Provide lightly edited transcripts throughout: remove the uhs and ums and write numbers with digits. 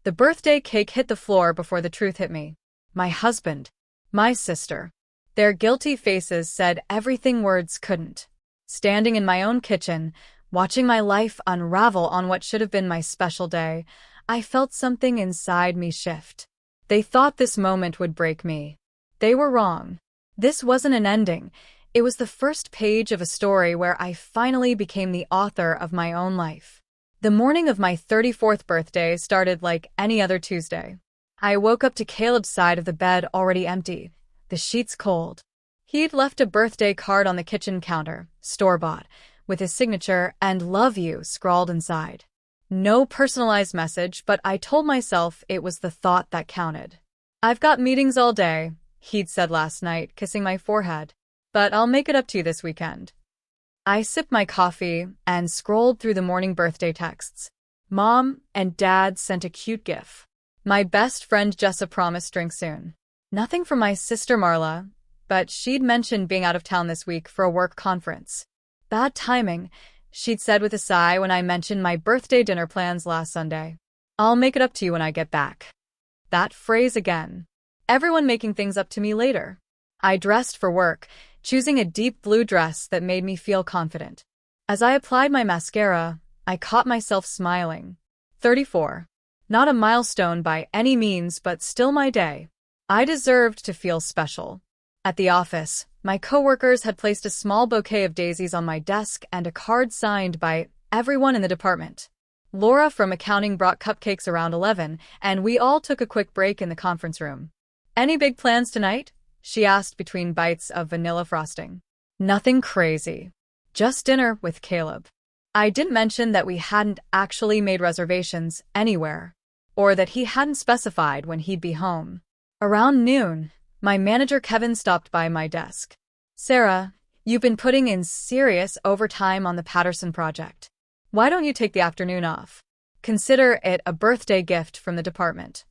The birthday cake hit the floor before the truth hit me. My husband, my sister. Their guilty faces said everything words couldn't. Standing in my own kitchen, watching my life unravel on what should have been my special day, I felt something inside me shift. They thought this moment would break me. They were wrong. This wasn't an ending. It was the first page of a story where I finally became the author of my own life. The morning of my 34th birthday started like any other Tuesday. I woke up to Caleb's side of the bed already empty, the sheets cold. He'd left a birthday card on the kitchen counter, store-bought, with his signature and "Love you" scrawled inside. No personalized message, but I told myself it was the thought that counted. "I've got meetings all day," he'd said last night, kissing my forehead. "But I'll make it up to you this weekend." I sipped my coffee and scrolled through the morning birthday texts. Mom and Dad sent a cute gif. My best friend Jessa promised drink soon. Nothing from my sister Marla, but she'd mentioned being out of town this week for a work conference. "Bad timing," she'd said with a sigh when I mentioned my birthday dinner plans last Sunday. "I'll make it up to you when I get back." That phrase again. Everyone making things up to me later. I dressed for work, choosing a deep blue dress that made me feel confident. As I applied my mascara, I caught myself smiling. 34. Not a milestone by any means, but still my day. I deserved to feel special. At the office, my coworkers had placed a small bouquet of daisies on my desk and a card signed by everyone in the department. Laura from accounting brought cupcakes around 11, and we all took a quick break in the conference room. "Any big plans tonight?" she asked between bites of vanilla frosting. "Nothing crazy. Just dinner with Caleb." I didn't mention that we hadn't actually made reservations anywhere, or that he hadn't specified when he'd be home. Around noon, my manager Kevin stopped by my desk. "Sarah, you've been putting in serious overtime on the Patterson project. Why don't you take the afternoon off? Consider it a birthday gift from the department."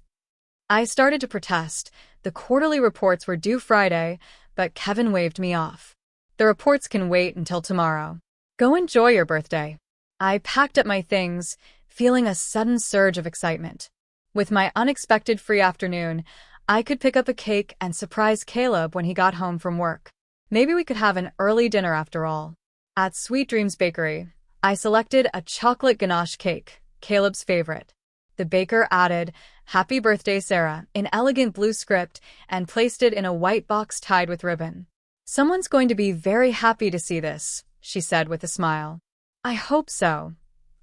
I started to protest. The quarterly reports were due Friday, but Kevin waved me off. "The reports can wait until tomorrow. Go enjoy your birthday." I packed up my things, feeling a sudden surge of excitement. With my unexpected free afternoon, I could pick up a cake and surprise Caleb when he got home from work. Maybe we could have an early dinner after all. At Sweet Dreams Bakery, I selected a chocolate ganache cake, Caleb's favorite. The baker added, "Happy birthday, Sarah," in elegant blue script and placed it in a white box tied with ribbon. "Someone's going to be very happy to see this," she said with a smile. "I hope so,"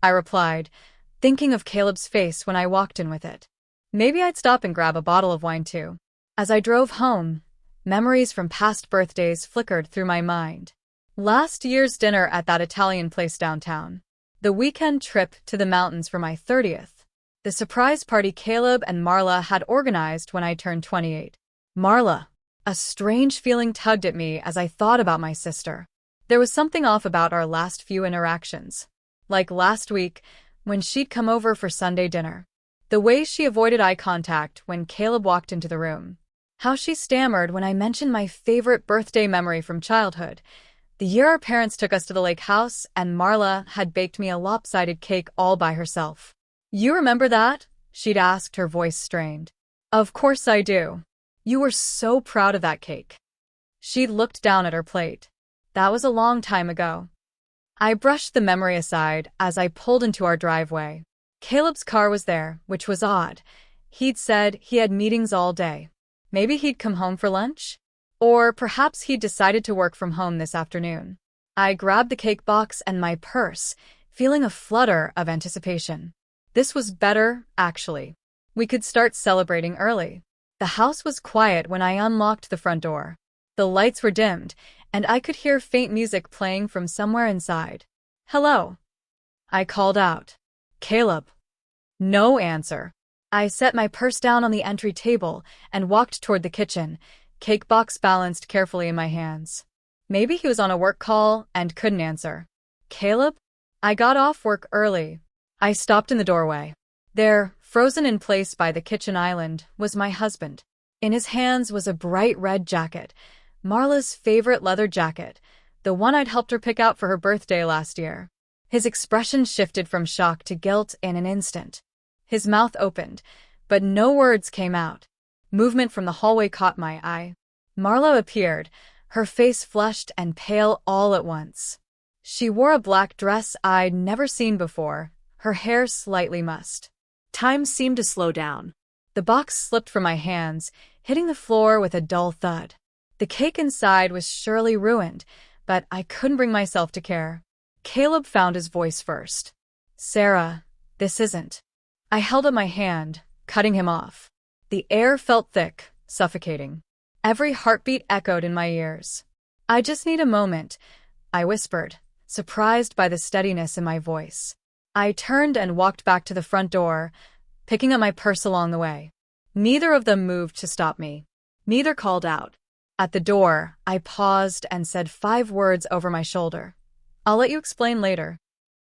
I replied, thinking of Caleb's face when I walked in with it. Maybe I'd stop and grab a bottle of wine too. As I drove home, memories from past birthdays flickered through my mind. Last year's dinner at that Italian place downtown. The weekend trip to the mountains for my 30th. The surprise party Caleb and Marla had organized when I turned 28. Marla. A strange feeling tugged at me as I thought about my sister. There was something off about our last few interactions. Like last week, when she'd come over for Sunday dinner. The way she avoided eye contact when Caleb walked into the room. How she stammered when I mentioned my favorite birthday memory from childhood. The year our parents took us to the lake house and Marla had baked me a lopsided cake all by herself. "You remember that?" she'd asked, her voice strained. "Of course I do. You were so proud of that cake." She'd looked down at her plate. That was a long time ago. I brushed the memory aside as I pulled into our driveway. Caleb's car was there, which was odd. He'd said he had meetings all day. Maybe he'd come home for lunch? Or perhaps he'd decided to work from home this afternoon. I grabbed the cake box and my purse, feeling a flutter of anticipation. This was better, actually. We could start celebrating early. The house was quiet when I unlocked the front door. The lights were dimmed, and I could hear faint music playing from somewhere inside. "Hello," I called out. "Caleb." No answer. I set my purse down on the entry table and walked toward the kitchen, cake box balanced carefully in my hands. Maybe he was on a work call and couldn't answer. "Caleb?" I got off work early. I stopped in the doorway. There, frozen in place by the kitchen island, was my husband. In his hands was a bright red jacket, Marla's favorite leather jacket, the one I'd helped her pick out for her birthday last year. His expression shifted from shock to guilt in an instant. His mouth opened, but no words came out. Movement from the hallway caught my eye. Marla appeared, her face flushed and pale all at once. She wore a black dress I'd never seen before, her hair slightly mussed. Time seemed to slow down. The box slipped from my hands, hitting the floor with a dull thud. The cake inside was surely ruined, but I couldn't bring myself to care. Caleb found his voice first. "Sarah, this isn't." I held up my hand, cutting him off. The air felt thick, suffocating. Every heartbeat echoed in my ears. "I just need a moment," I whispered, surprised by the steadiness in my voice. I turned and walked back to the front door, picking up my purse along the way. Neither of them moved to stop me. Neither called out. At the door, I paused and said 5 words over my shoulder. "I'll let you explain later."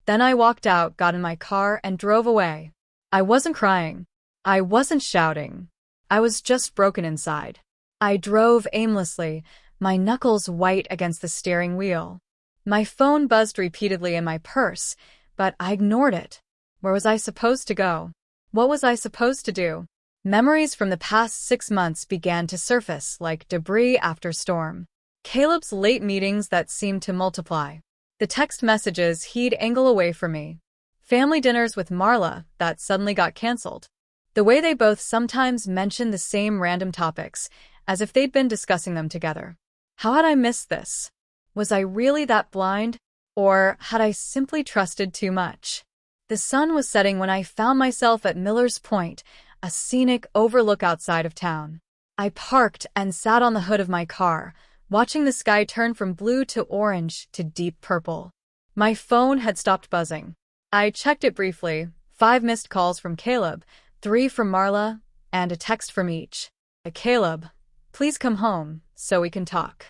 Then I walked out, got in my car, and drove away. I wasn't crying. I wasn't shouting. I was just broken inside. I drove aimlessly, my knuckles white against the steering wheel. My phone buzzed repeatedly in my purse, but I ignored it. Where was I supposed to go? What was I supposed to do? Memories from the past 6 months began to surface like debris after storm. Caleb's late meetings that seemed to multiply. The text messages he'd angle away from me. Family dinners with Marla that suddenly got canceled. The way they both sometimes mentioned the same random topics, as if they'd been discussing them together. How had I missed this? Was I really that blind? Or had I simply trusted too much? The sun was setting when I found myself at Miller's Point, a scenic overlook outside of town. I parked and sat on the hood of my car, watching the sky turn from blue to orange to deep purple. My phone had stopped buzzing. I checked it briefly, 5 missed calls from Caleb, 3 from Marla, and a text from each. "Caleb, please come home so we can talk."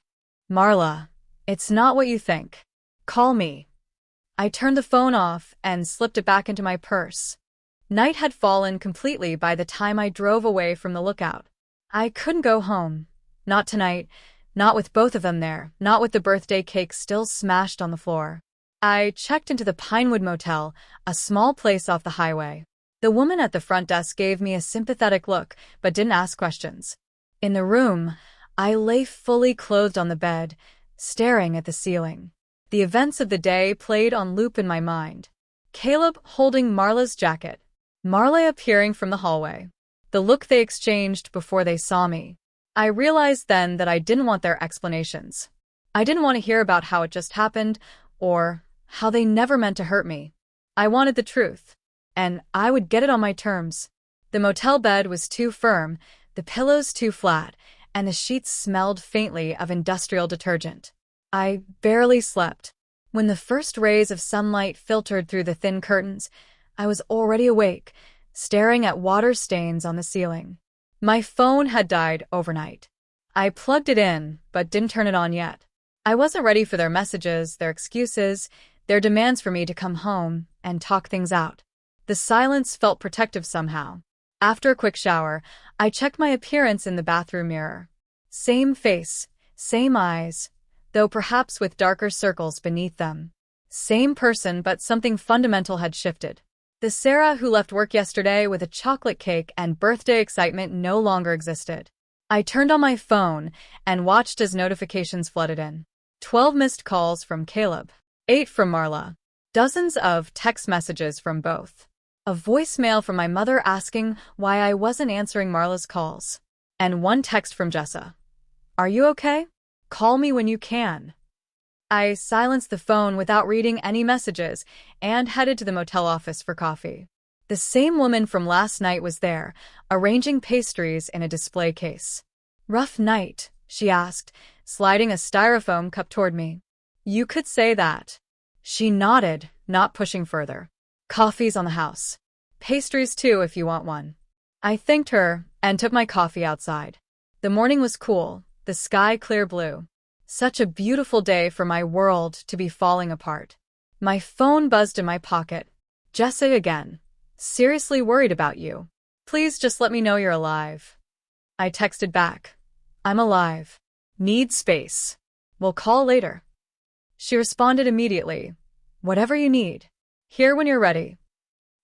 "Marla, it's not what you think. Call me." I turned the phone off and slipped it back into my purse. Night had fallen completely by the time I drove away from the lookout. I couldn't go home. Not tonight, not with both of them there, not with the birthday cake still smashed on the floor. I checked into the Pinewood Motel, a small place off the highway. The woman at the front desk gave me a sympathetic look, but didn't ask questions. In the room, I lay fully clothed on the bed, staring at the ceiling. The events of the day played on loop in my mind. Caleb holding Marla's jacket. Marla appearing from the hallway. The look they exchanged before they saw me. I realized then that I didn't want their explanations. I didn't want to hear about how it just happened, or how they never meant to hurt me. I wanted the truth, and I would get it on my terms. The motel bed was too firm, the pillows too flat, and the sheets smelled faintly of industrial detergent. I barely slept. When the first rays of sunlight filtered through the thin curtains, I was already awake, staring at water stains on the ceiling. My phone had died overnight. I plugged it in, but didn't turn it on yet. I wasn't ready for their messages, their excuses, their demands for me to come home and talk things out. The silence felt protective somehow. After a quick shower, I checked my appearance in the bathroom mirror. Same face, same eyes, though perhaps with darker circles beneath them. Same person, but something fundamental had shifted. The Sarah who left work yesterday with a chocolate cake and birthday excitement no longer existed. I turned on my phone and watched as notifications flooded in. 12 missed calls from Caleb. 8 from Marla. Dozens of text messages from both. A voicemail from my mother asking why I wasn't answering Marla's calls. And 1 text from Jessa. "Are you okay? Call me when you can." I silenced the phone without reading any messages and headed to the motel office for coffee. The same woman from last night was there, arranging pastries in a display case. "Rough night?" she asked, sliding a styrofoam cup toward me. "You could say that." She nodded, not pushing further. "Coffee's on the house. Pastries too if you want one." I thanked her and took my coffee outside. The morning was cool, the sky clear blue. Such a beautiful day for my world to be falling apart. My phone buzzed in my pocket. "Jessa again. Seriously worried about you. Please just let me know you're alive." I texted back. "I'm alive. Need space. We'll call later." She responded immediately. "Whatever you need. Here when you're ready."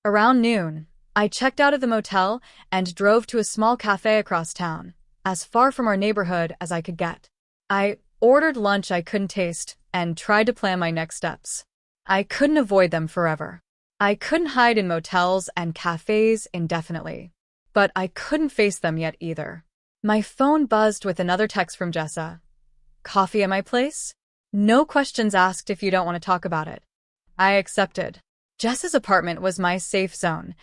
Around noon, I checked out of the motel and drove to a small cafe across town, as far from our neighborhood as I could get. I ordered lunch I couldn't taste and tried to plan my next steps. I couldn't avoid them forever. I couldn't hide in motels and cafes indefinitely. But I couldn't face them yet either. My phone buzzed with another text from Jessa. Coffee at my place? No questions asked if you don't want to talk about it. I accepted. Jessa's apartment was my safe zone,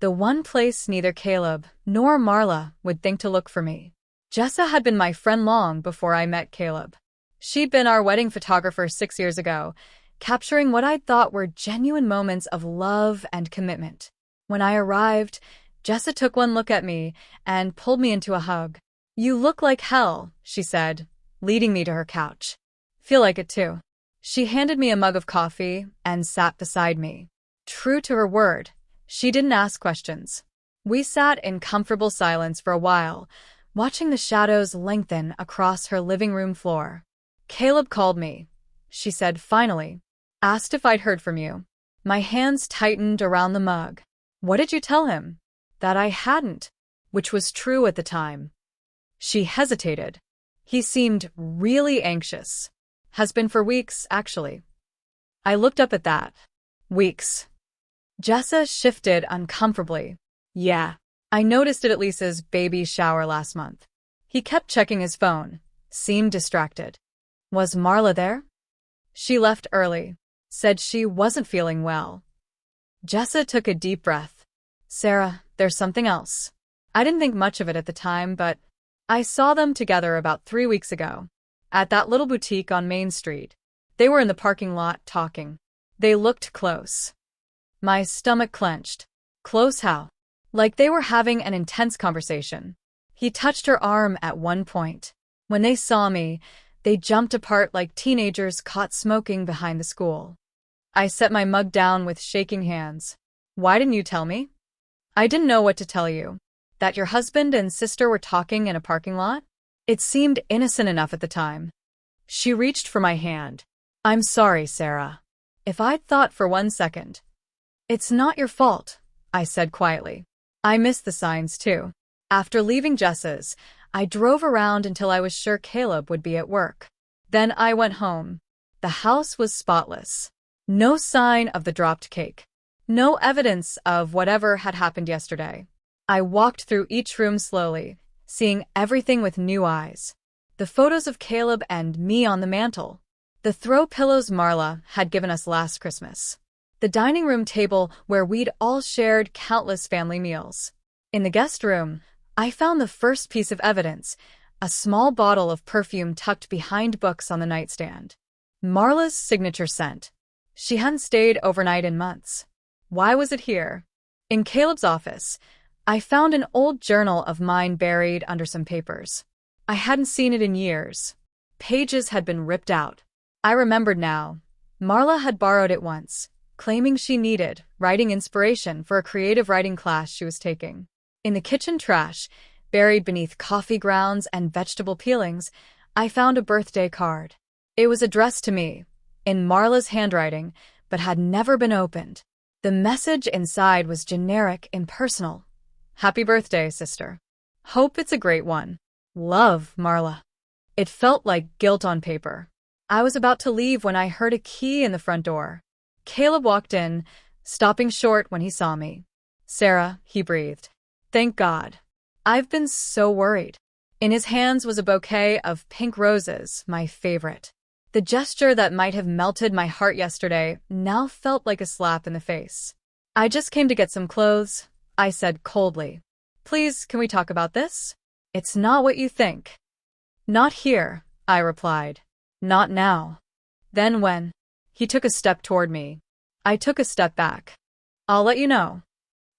the one place neither Caleb nor Marla would think to look for me. Jessa had been my friend long before I met Caleb. She'd been our wedding photographer 6 years ago, capturing what I'd thought were genuine moments of love and commitment. When I arrived, Jessa took one look at me and pulled me into a hug. You look like hell, she said, leading me to her couch. Feel like it too. She handed me a mug of coffee and sat beside me. True to her word, she didn't ask questions. We sat in comfortable silence for a while, watching the shadows lengthen across her living room floor. Caleb called me, she said finally. Asked if I'd heard from you. My hands tightened around the mug. What did you tell him? That I hadn't, which was true at the time. She hesitated. He seemed really anxious. Has been for weeks, actually. I looked up at that. Weeks. Jessa shifted uncomfortably. Yeah, I noticed it at Lisa's baby shower last month. He kept checking his phone, seemed distracted. Was Marla there? She left early, said she wasn't feeling well. Jessa took a deep breath. Sarah, there's something else. I didn't think much of it at the time, but I saw them together about 3 weeks ago. At that little boutique on Main Street. They were in the parking lot talking. They looked close. My stomach clenched. Close how? Like they were having an intense conversation. He touched her arm at one point. When they saw me, they jumped apart like teenagers caught smoking behind the school. I set my mug down with shaking hands. Why didn't you tell me? I didn't know what to tell you. That your husband and sister were talking in a parking lot? It seemed innocent enough at the time. She reached for my hand. I'm sorry, Sarah. If I'd thought for 1 second. It's not your fault, I said quietly. I missed the signs too. After leaving Jessa's, I drove around until I was sure Caleb would be at work. Then I went home. The house was spotless. No sign of the dropped cake. No evidence of whatever had happened yesterday. I walked through each room slowly, seeing everything with new eyes. The photos of Caleb and me on the mantel. The throw pillows Marla had given us last Christmas. The dining room table where we'd all shared countless family meals. In the guest room, I found the first piece of evidence, a small bottle of perfume tucked behind books on the nightstand. Marla's signature scent. She hadn't stayed overnight in months. Why was it here? In Caleb's office, I found an old journal of mine buried under some papers. I hadn't seen it in years. Pages had been ripped out. I remembered now. Marla had borrowed it once, claiming she needed writing inspiration for a creative writing class she was taking. In the kitchen trash, buried beneath coffee grounds and vegetable peelings, I found a birthday card. It was addressed to me, in Marla's handwriting, but had never been opened. The message inside was generic, impersonal. Happy birthday, sister. Hope it's a great one. Love, Marla. It felt like guilt on paper. I was about to leave when I heard a key in the front door. Caleb walked in, stopping short when he saw me. Sarah, he breathed. Thank God. I've been so worried. In his hands was a bouquet of pink roses, my favorite. The gesture that might have melted my heart yesterday now felt like a slap in the face. I just came to get some clothes, I said coldly. Please, can we talk about this? It's not what you think. Not here, I replied. Not now. Then when? He took a step toward me. I took a step back. I'll let you know.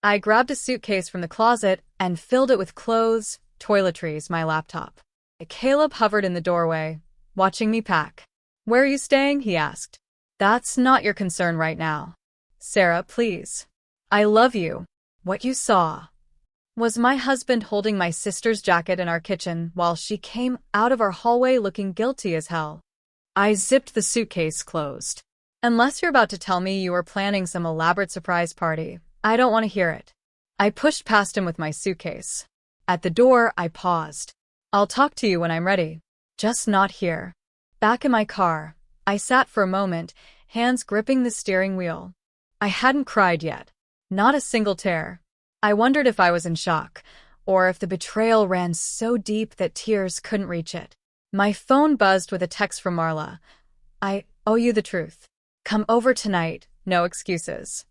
I grabbed a suitcase from the closet and filled it with clothes, toiletries, my laptop. Caleb hovered in the doorway, watching me pack. Where are you staying? He asked. That's not your concern right now. Sarah, please. I love you. What you saw was my husband holding my sister's jacket in our kitchen while she came out of our hallway looking guilty as hell. I zipped the suitcase closed. Unless you're about to tell me you were planning some elaborate surprise party, I don't want to hear it. I pushed past him with my suitcase. At the door, I paused. I'll talk to you when I'm ready. Just not here. Back in my car, I sat for a moment, hands gripping the steering wheel. I hadn't cried yet. Not a single tear. I wondered if I was in shock, or if the betrayal ran so deep that tears couldn't reach it. My phone buzzed with a text from Marla. I owe you the truth. Come over tonight, no excuses.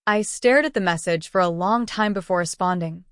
I stared at the message for a long time before responding.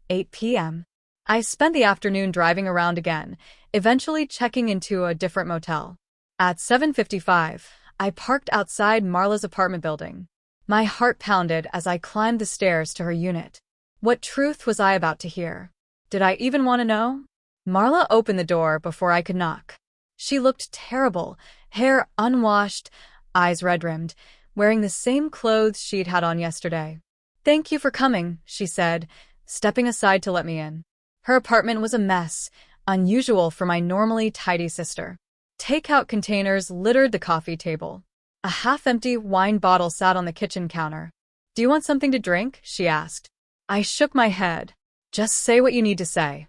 8 p.m. I spent the afternoon driving around again, eventually checking into a different motel. At 7:55, I parked outside Marla's apartment building. My heart pounded as I climbed the stairs to her unit. What truth was I about to hear? Did I even want to know? Marla opened the door before I could knock. She looked terrible, hair unwashed, eyes red-rimmed, wearing the same clothes she'd had on yesterday. "Thank you for coming," she said, stepping aside to let me in. Her apartment was a mess, unusual for my normally tidy sister. Takeout containers littered the coffee table. A half-empty wine bottle sat on the kitchen counter. "Do you want something to drink?" she asked. I shook my head. "Just say what you need to say."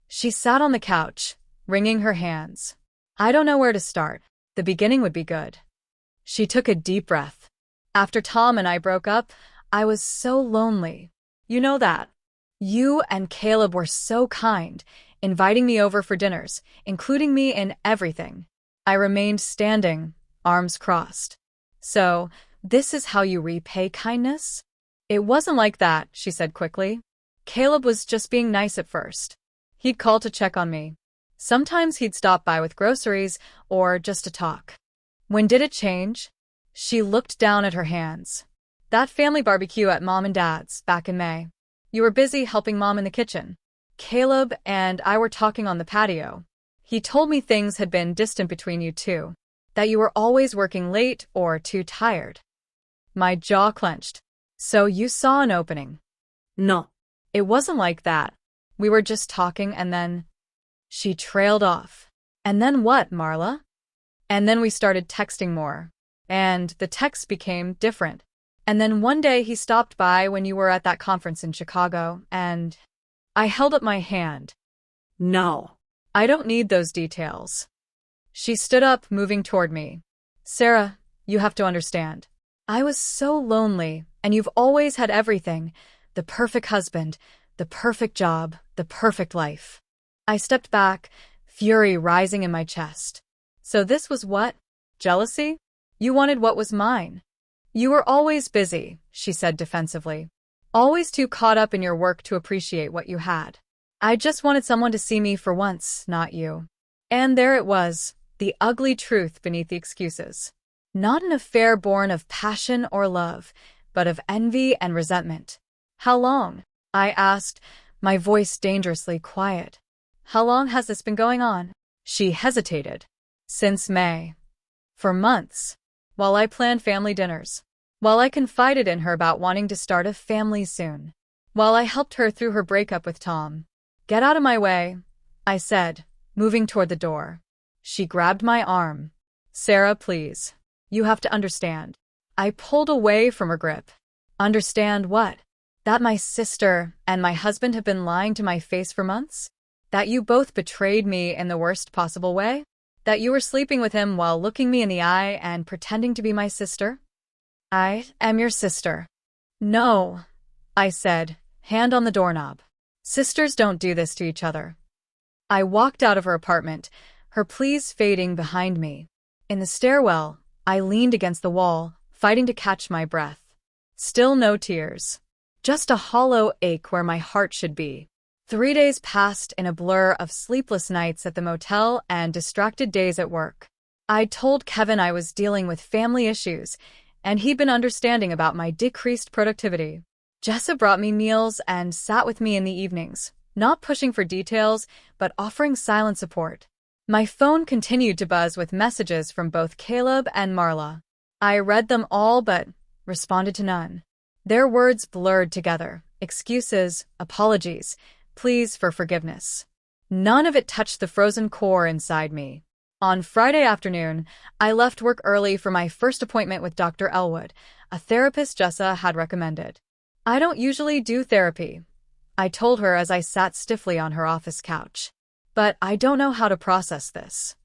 She sat on the couch, wringing her hands. "I don't know where to start. The beginning would be good." She took a deep breath. "After Tom and I broke up, I was so lonely. You know that. You and Caleb were so kind, inviting me over for dinners, including me in everything." I remained standing, arms crossed. "So, this is how you repay kindness?" "It wasn't like that," she said quickly. "Caleb was just being nice at first. He'd call to check on me. Sometimes he'd stop by with groceries or just to talk." "When did it change?" She looked down at her hands. "That family barbecue at Mom and Dad's back in May. You were busy helping Mom in the kitchen. Caleb and I were talking on the patio. He told me things had been distant between you two, that you were always working late or too tired." My jaw clenched. "So you saw an opening?" "No. It wasn't like that. We were just talking and then—" She trailed off. "And then what, Marla?" "And then we started texting more. And the texts became different. And then one day he stopped by when you were at that conference in Chicago, and—" I held up my hand. "No. I don't need those details." She stood up, moving toward me. "Sarah, you have to understand. I was so lonely, and you've always had everything. The perfect husband, the perfect job, the perfect life." I stepped back, fury rising in my chest. "So this was what? Jealousy? You wanted what was mine." "You were always busy," she said defensively. "Always too caught up in your work to appreciate what you had. I just wanted someone to see me for once, not you." And there it was, the ugly truth beneath the excuses. Not an affair born of passion or love, but of envy and resentment. "How long?" I asked, my voice dangerously quiet. "How long has this been going on?" She hesitated. "Since May. For months. While I planned family dinners. While I confided in her about wanting to start a family soon. While I helped her through her breakup with Tom." "Get out of my way," I said, moving toward the door. She grabbed my arm. "Sarah, please. You have to understand." I pulled away from her grip. "Understand what?" "That my sister and my husband have been lying to my face for months? That you both betrayed me in the worst possible way? That you were sleeping with him while looking me in the eye and pretending to be my sister?" "I am your sister." "No," I said, hand on the doorknob. "Sisters don't do this to each other." I walked out of her apartment, her pleas fading behind me. In the stairwell, I leaned against the wall, fighting to catch my breath. Still no tears. Just a hollow ache where my heart should be. 3 days passed in a blur of sleepless nights at the motel and distracted days at work. I'd told Kevin I was dealing with family issues, and he'd been understanding about my decreased productivity. Jessa brought me meals and sat with me in the evenings, not pushing for details, but offering silent support. My phone continued to buzz with messages from both Caleb and Marla. I read them all but responded to none. Their words blurred together, excuses, apologies, pleas for forgiveness. None of it touched the frozen core inside me. On Friday afternoon, I left work early for my first appointment with Dr. Elwood, a therapist Jessa had recommended. I don't usually do therapy, I told her as I sat stiffly on her office couch. But I don't know how to process this.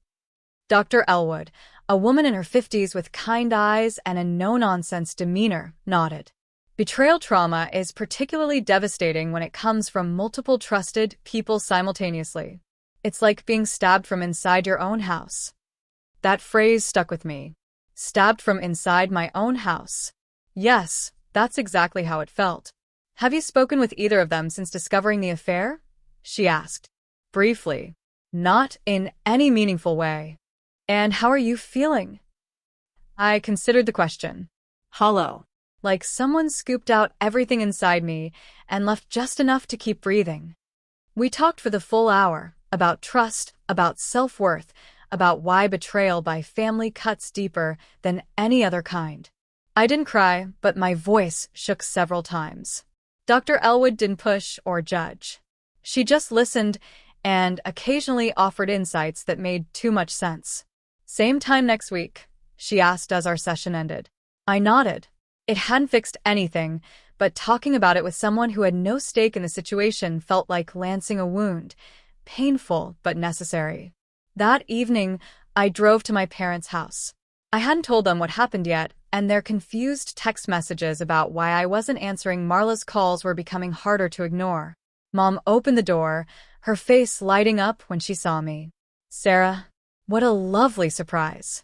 Dr. Elwood, a woman in her 50s with kind eyes and a no-nonsense demeanor, nodded. Betrayal trauma is particularly devastating when it comes from multiple trusted people simultaneously. It's like being stabbed from inside your own house. That phrase stuck with me. Stabbed from inside my own house. Yes, that's exactly how it felt. Have you spoken with either of them since discovering the affair? She asked. Briefly. Not in any meaningful way. And how are you feeling? I considered the question. Hollow. Like someone scooped out everything inside me and left just enough to keep breathing. We talked for the full hour, about trust, about self-worth, about why betrayal by family cuts deeper than any other kind. I didn't cry, but my voice shook several times. Dr. Elwood didn't push or judge. She just listened and occasionally offered insights that made too much sense. Same time next week, she asked as our session ended. I nodded. It hadn't fixed anything, but talking about it with someone who had no stake in the situation felt like lancing a wound, painful but necessary. That evening, I drove to my parents' house. I hadn't told them what happened yet, and their confused text messages about why I wasn't answering Marla's calls were becoming harder to ignore. Mom opened the door, her face lighting up when she saw me. Sarah, what a lovely surprise.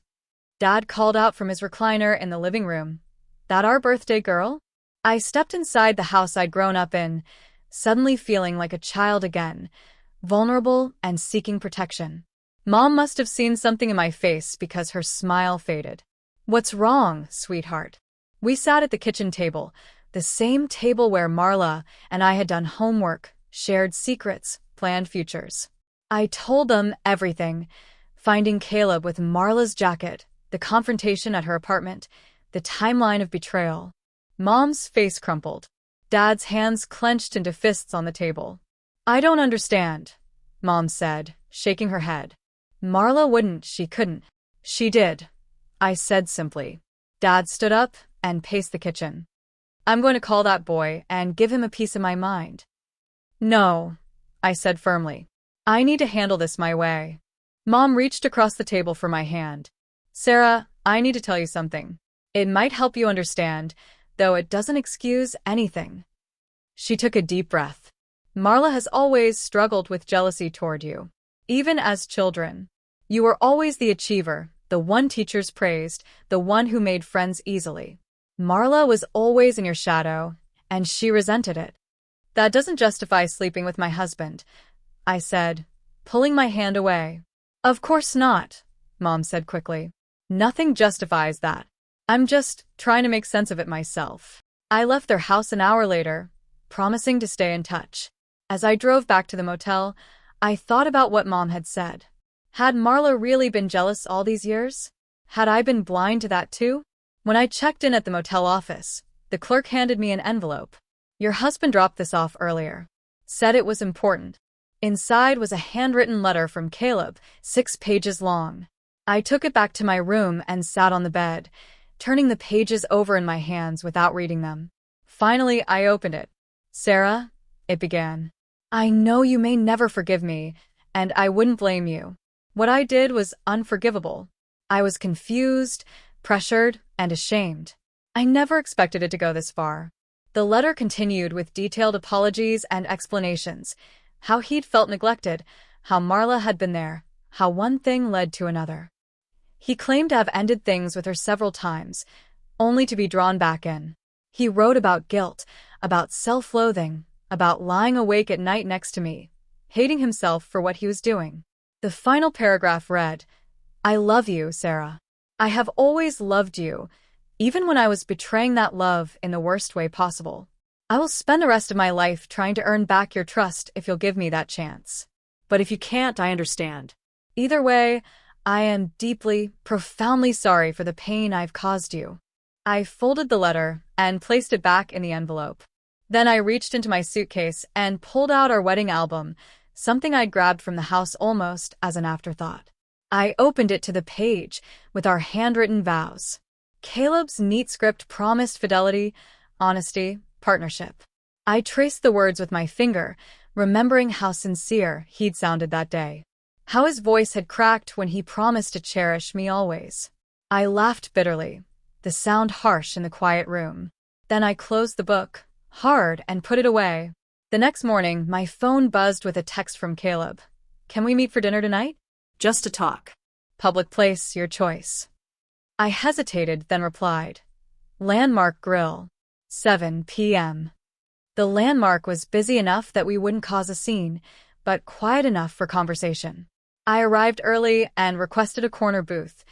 Dad called out from his recliner in the living room. That our birthday girl? I stepped inside the house I'd grown up in, suddenly feeling like a child again, vulnerable and seeking protection. Mom must have seen something in my face because her smile faded. What's wrong, sweetheart? We sat at the kitchen table, the same table where Marla and I had done homework, shared secrets, planned futures. I told them everything, finding Caleb with Marla's jacket, the confrontation at her apartment, the timeline of betrayal. Mom's face crumpled. Dad's hands clenched into fists on the table. I don't understand, Mom said, shaking her head. Marla wouldn't, she couldn't. She did, I said simply. Dad stood up and paced the kitchen. I'm going to call that boy and give him a piece of my mind. No, I said firmly. I need to handle this my way. Mom reached across the table for my hand. Sarah, I need to tell you something. It might help you understand, though it doesn't excuse anything. She took a deep breath. Marla has always struggled with jealousy toward you. Even as children. You were always the achiever, the one teachers praised, the one who made friends easily. Marla was always in your shadow, and she resented it. That doesn't justify sleeping with my husband, I said, pulling my hand away. Of course not, Mom said quickly. Nothing justifies that. I'm just trying to make sense of it myself. I left their house an hour later, promising to stay in touch. As I drove back to the motel, I thought about what Mom had said. Had Marla really been jealous all these years? Had I been blind to that too? When I checked in at the motel office, the clerk handed me an envelope. Your husband dropped this off earlier. Said it was important. Inside was a handwritten letter from Caleb, 6 pages long. I took it back to my room and sat on the bed, turning the pages over in my hands without reading them. Finally, I opened it. Sarah, it began. I know you may never forgive me, and I wouldn't blame you. What I did was unforgivable. I was confused, pressured, and ashamed. I never expected it to go this far. The letter continued with detailed apologies and explanations, how he'd felt neglected, how Marla had been there, how one thing led to another. He claimed to have ended things with her several times, only to be drawn back in. He wrote about guilt, about self-loathing, about lying awake at night next to me, hating himself for what he was doing. The final paragraph read, I love you, Sarah. I have always loved you, even when I was betraying that love in the worst way possible. I will spend the rest of my life trying to earn back your trust if you'll give me that chance. But if you can't, I understand. Either way, I am deeply, profoundly sorry for the pain I've caused you. I folded the letter and placed it back in the envelope. Then I reached into my suitcase and pulled out our wedding album, something I'd grabbed from the house almost as an afterthought. I opened it to the page with our handwritten vows. Caleb's neat script promised fidelity, honesty, partnership. I traced the words with my finger, remembering how sincere he'd sounded that day. How his voice had cracked when he promised to cherish me always. I laughed bitterly, the sound harsh in the quiet room. Then I closed the book, hard, and put it away. The next morning, my phone buzzed with a text from Caleb. "Can we meet for dinner tonight?" Just to talk. "Public place, your choice." I hesitated, then replied. "Landmark Grill. 7 p.m. The Landmark was busy enough that we wouldn't cause a scene, but quiet enough for conversation. I arrived early and requested a corner booth,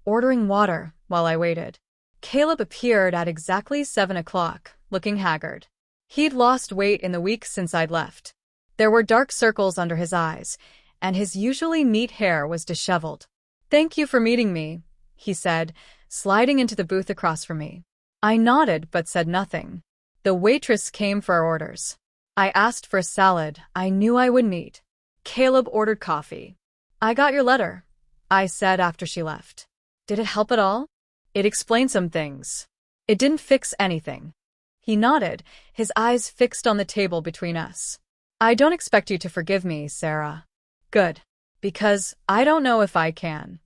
ordering water while I waited. Caleb appeared at exactly 7 o'clock, looking haggard. He'd lost weight in the weeks since I'd left. There were dark circles under his eyes, and his usually neat hair was disheveled. "Thank you for meeting me," he said, sliding into the booth across from me. I nodded but said nothing. The waitress came for our orders. I asked for a salad I knew I would meet. Caleb ordered coffee. "I got your letter," I said after she left. "Did it help at all?" "It explained some things. It didn't fix anything." He nodded, his eyes fixed on the table between us. "I don't expect you to forgive me, Sarah." "Good. Because I don't know if I can."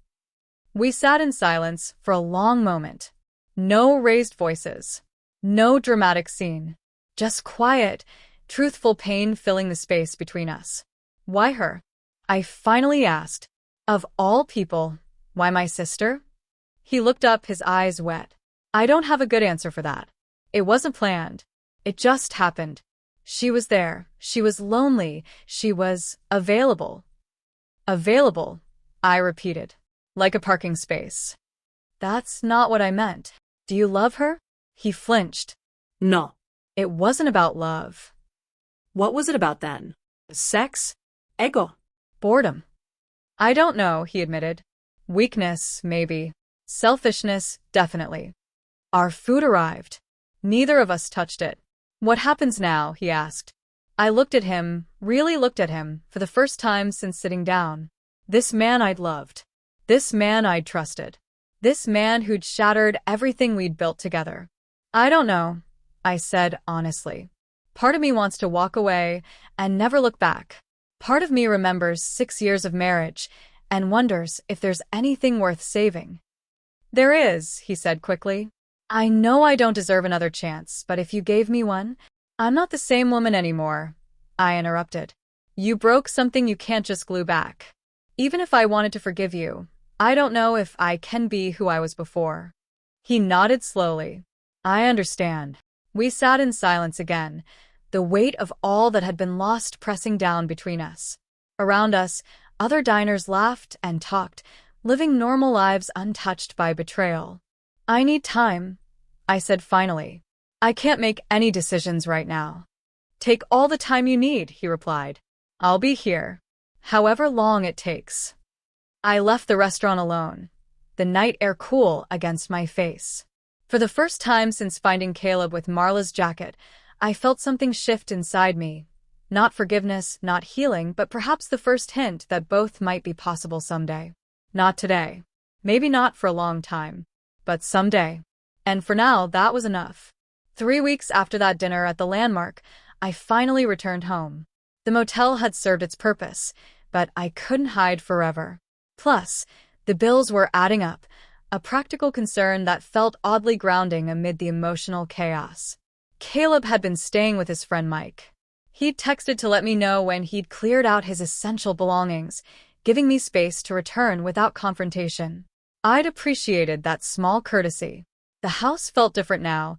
We sat in silence for a long moment. No raised voices. No dramatic scene. Just quiet, truthful pain filling the space between us. "Why her?" I finally asked. "Of all people, why my sister?" He looked up, his eyes wet. "I don't have a good answer for that. It wasn't planned. It just happened. She was there. She was lonely. She was available." "Available," I repeated, like a parking space. "That's not what I meant. Do you love her?" He flinched. No. "It wasn't about love." What was it about then? Sex? Ego? "Boredom." "I don't know," he admitted. "Weakness, maybe. Selfishness, definitely." Our food arrived. Neither of us touched it. "What happens now?" he asked. I looked at him, really looked at him, for the first time since sitting down. This man I'd loved. This man I'd trusted. This man who'd shattered everything we'd built together. "I don't know," I said honestly. Part of me wants to walk away and never look back. Part of me remembers 6 years of marriage and wonders if there's anything worth saving. "There is," he said quickly. "I know I don't deserve another chance, but if you gave me one—" "I'm not the same woman anymore," I interrupted. "You broke something you can't just glue back. Even if I wanted to forgive you, I don't know if I can be who I was before." He nodded slowly. "I understand." We sat in silence again, the weight of all that had been lost pressing down between us. Around us, other diners laughed and talked, living normal lives untouched by betrayal. "I need time," I said finally. "I can't make any decisions right now." "Take all the time you need," he replied. "I'll be here, however long it takes." I left the restaurant alone, the night air cool against my face. For the first time since finding Caleb with Marla's jacket, I felt something shift inside me. Not forgiveness, not healing, but perhaps the first hint that both might be possible someday. Not today. Maybe not for a long time. But someday. And for now, that was enough. 3 weeks after that dinner at the Landmark, I finally returned home. The motel had served its purpose, but I couldn't hide forever. Plus, the bills were adding up, a practical concern that felt oddly grounding amid the emotional chaos. Caleb had been staying with his friend Mike. He'd texted to let me know when he'd cleared out his essential belongings, giving me space to return without confrontation. I'd appreciated that small courtesy. The house felt different now,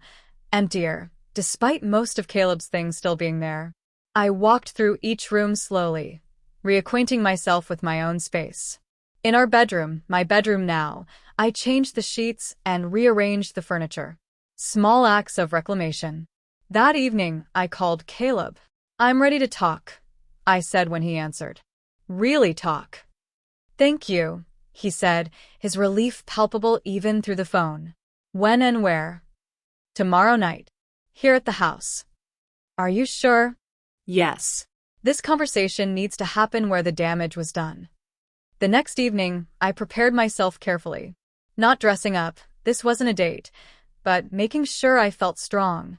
emptier, despite most of Caleb's things still being there. I walked through each room slowly, reacquainting myself with my own space. In our bedroom, my bedroom now, I changed the sheets and rearranged the furniture. Small acts of reclamation. That evening, I called Caleb. "I'm ready to talk," I said when he answered. "Really talk." "Thank you," he said, his relief palpable even through the phone. "When and where?" "Tomorrow night. Here at the house." "Are you sure?" Yes. This conversation needs to happen where the damage was done. The next evening, I prepared myself carefully. Not dressing up, this wasn't a date, but making sure I felt strong.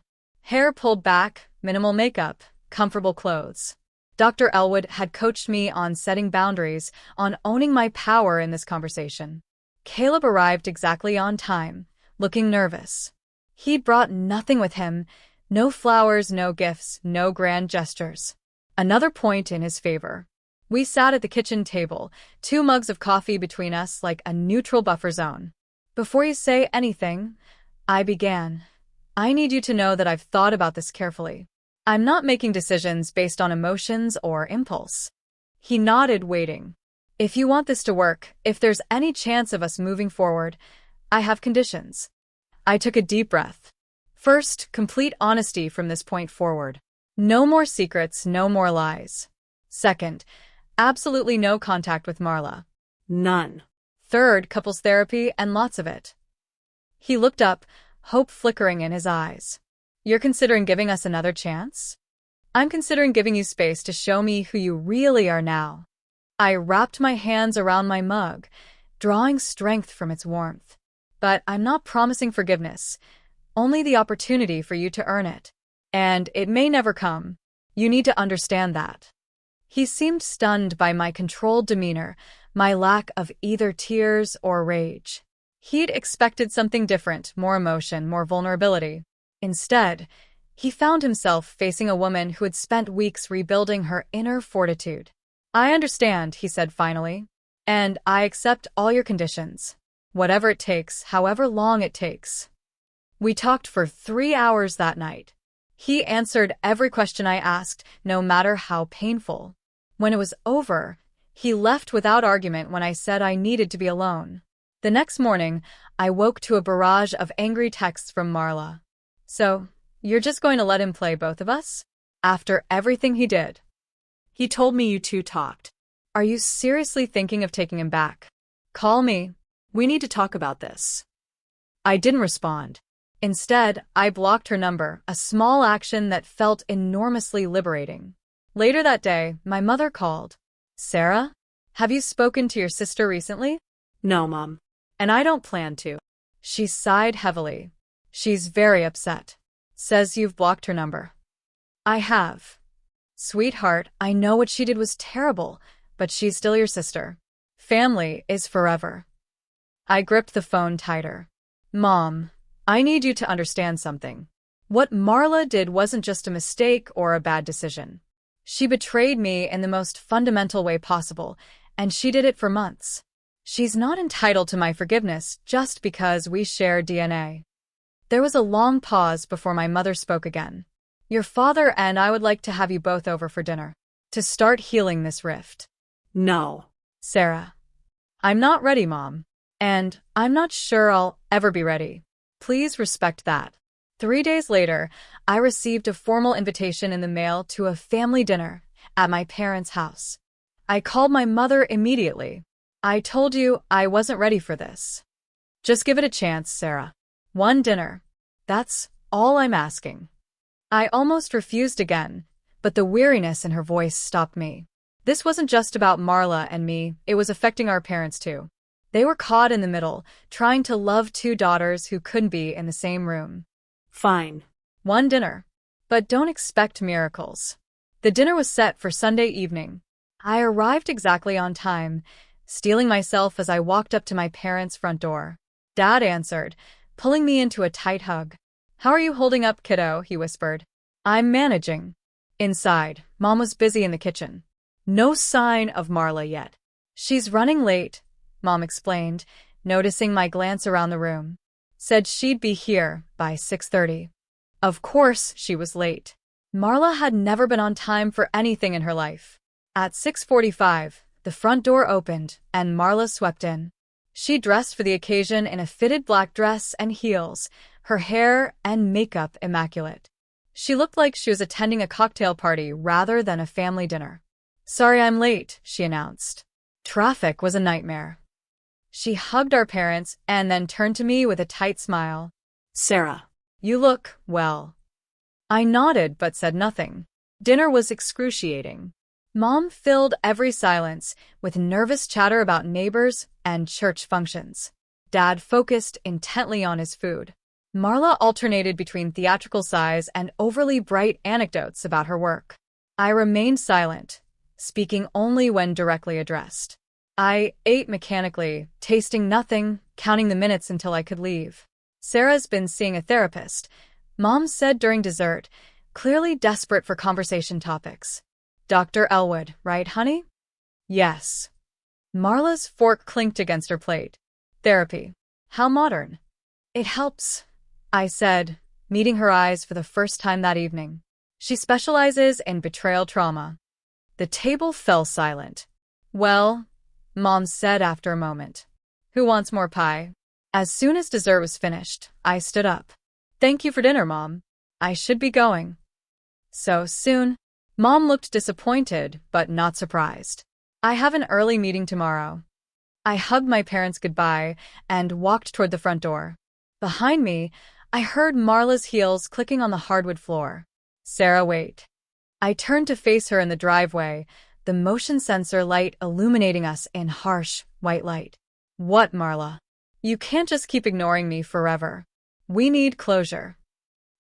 Hair pulled back, minimal makeup, comfortable clothes. Dr. Elwood had coached me on setting boundaries, on owning my power in this conversation. Caleb arrived exactly on time, looking nervous. He'd brought nothing with him, no flowers, no gifts, no grand gestures. Another point in his favor. We sat at the kitchen table, 2 mugs of coffee between us like a neutral buffer zone. Before you say anything, I began. I need you to know that I've thought about this carefully. I'm not making decisions based on emotions or impulse. He nodded, waiting. If you want this to work, if there's any chance of us moving forward, I have conditions. I took a deep breath. First, complete honesty from this point forward. No more secrets, no more lies. Second, absolutely no contact with Marla. None. Third, couples therapy and lots of it. He looked up, hope flickering in his eyes. You're considering giving us another chance? I'm considering giving you space to show me who you really are now. I wrapped my hands around my mug, drawing strength from its warmth. But I'm not promising forgiveness, only the opportunity for you to earn it. And it may never come. You need to understand that. He seemed stunned by my controlled demeanor, my lack of either tears or rage. He'd expected something different, more emotion, more vulnerability. Instead, he found himself facing a woman who had spent weeks rebuilding her inner fortitude. I understand, he said finally, and I accept all your conditions. Whatever it takes, however long it takes. We talked for 3 hours that night. He answered every question I asked, no matter how painful. When it was over, he left without argument when I said I needed to be alone. The next morning, I woke to a barrage of angry texts from Marla. So, you're just going to let him play both of us? After everything he did? He told me you two talked. Are you seriously thinking of taking him back? Call me. We need to talk about this. I didn't respond. Instead, I blocked her number, a small action that felt enormously liberating. Later that day, my mother called. Sarah, have you spoken to your sister recently? No, Mom. And I don't plan to. She sighed heavily. She's very upset. Says you've blocked her number. I have. Sweetheart, I know what she did was terrible, but she's still your sister. Family is forever. I gripped the phone tighter. Mom, I need you to understand something. What Marla did wasn't just a mistake or a bad decision. She betrayed me in the most fundamental way possible, and she did it for months. She's not entitled to my forgiveness just because we share DNA. There was a long pause before my mother spoke again. Your father and I would like to have you both over for dinner, to start healing this rift. No. Sarah. I'm not ready, Mom. And I'm not sure I'll ever be ready. Please respect that. 3 days later, I received a formal invitation in the mail to a family dinner at my parents' house. I called my mother immediately. I told you I wasn't ready for this. Just give it a chance, Sarah. One dinner. That's all I'm asking. I almost refused again, but the weariness in her voice stopped me. This wasn't just about Marla and me, it was affecting our parents too. They were caught in the middle, trying to love 2 daughters who couldn't be in the same room. Fine. One dinner. But don't expect miracles. The dinner was set for Sunday evening. I arrived exactly on time, steeling myself as I walked up to my parents' front door. Dad answered, pulling me into a tight hug. How are you holding up, kiddo? He whispered. I'm managing. Inside, Mom was busy in the kitchen. No sign of Marla yet. She's running late, Mom explained, noticing my glance around the room. Said she'd be here by 6:30. Of course she was late. Marla had never been on time for anything in her life. At 6:45, the front door opened and Marla swept in. She dressed for the occasion in a fitted black dress and heels, her hair and makeup immaculate. She looked like she was attending a cocktail party rather than a family dinner. Sorry I'm late, she announced. Traffic was a nightmare. She hugged our parents and then turned to me with a tight smile. Sarah. You look well. I nodded but said nothing. Dinner was excruciating. Mom filled every silence with nervous chatter about neighbors and church functions. Dad focused intently on his food. Marla alternated between theatrical sighs and overly bright anecdotes about her work. I remained silent, speaking only when directly addressed. I ate mechanically, tasting nothing, counting the minutes until I could leave. Sarah's been seeing a therapist, Mom said during dessert, clearly desperate for conversation topics. Dr. Elwood, right, honey? Yes. Marla's fork clinked against her plate. Therapy. How modern. It helps, I said, meeting her eyes for the first time that evening. She specializes in betrayal trauma. The table fell silent. Well, Mom said after a moment. Who wants more pie? As soon as dessert was finished, I stood up. Thank you for dinner, Mom. I should be going. So soon? Mom looked disappointed, but not surprised. I have an early meeting tomorrow. I hugged my parents goodbye and walked toward the front door. Behind me, I heard Marla's heels clicking on the hardwood floor. Sarah, wait. I turned to face her in the driveway, the motion sensor light illuminating us in harsh, white light. What, Marla? You can't just keep ignoring me forever. We need closure.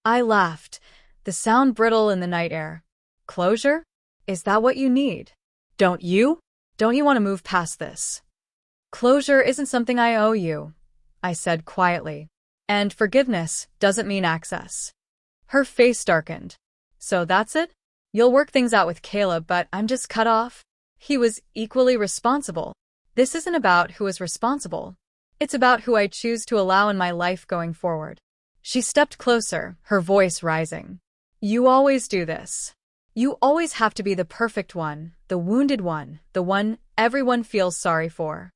I laughed, the sound brittle in the night air. Closure? Is that what you need? Don't you? Don't you want to move past this? Closure isn't something I owe you, I said quietly. And forgiveness doesn't mean access. Her face darkened. So that's it? You'll work things out with Caleb, but I'm just cut off? He was equally responsible. This isn't about who is responsible. It's about who I choose to allow in my life going forward. She stepped closer, her voice rising. You always do this. You always have to be the perfect one, the wounded one, the one everyone feels sorry for.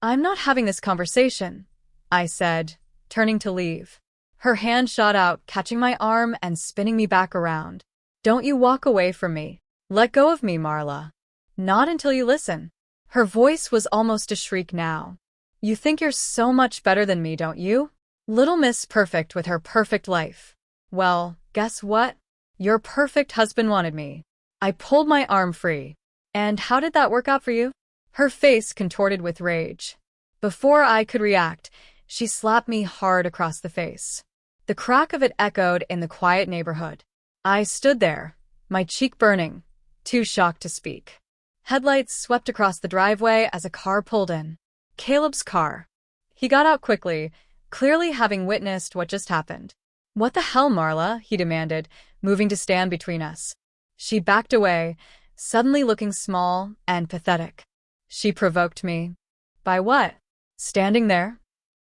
I'm not having this conversation, I said, turning to leave. Her hand shot out, catching my arm and spinning me back around. Don't you walk away from me. Let go of me, Marla. Not until you listen. Her voice was almost a shriek now. You think you're so much better than me, don't you? Little Miss Perfect with her perfect life. Well, guess what? Your perfect husband wanted me. I pulled my arm free. And how did that work out for you? Her face contorted with rage. Before I could react, she slapped me hard across the face. The crack of it echoed in the quiet neighborhood. I stood there, my cheek burning, too shocked to speak. Headlights swept across the driveway as a car pulled in. Caleb's car. He got out quickly, clearly having witnessed what just happened. What the hell, Marla? He demanded, moving to stand between us. She backed away, suddenly looking small and pathetic. She provoked me. By what? Standing there?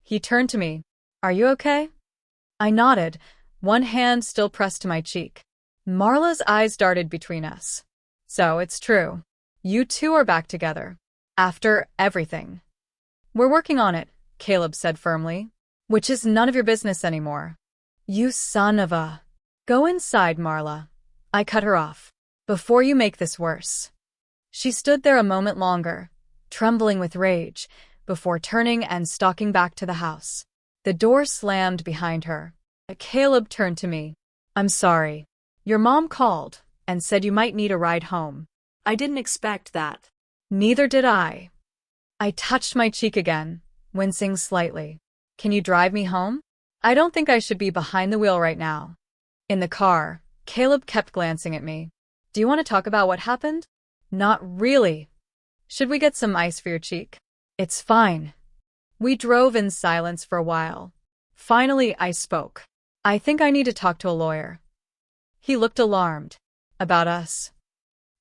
He turned to me. Are you okay? I nodded, one hand still pressed to my cheek. Marla's eyes darted between us. So it's true. You two are back together. After everything. We're working on it, Caleb said firmly. Which is none of your business anymore. You son of a... Go inside, Marla. I cut her off. Before you make this worse. She stood there a moment longer, trembling with rage, before turning and stalking back to the house. The door slammed behind her. Caleb turned to me. I'm sorry. Your mom called and said you might need a ride home. I didn't expect that. Neither did I. I touched my cheek again, wincing slightly. Can you drive me home? I don't think I should be behind the wheel right now. In the car, Caleb kept glancing at me. Do you want to talk about what happened? Not really. Should we get some ice for your cheek? It's fine. We drove in silence for a while. Finally, I spoke. I think I need to talk to a lawyer. He looked alarmed. About us?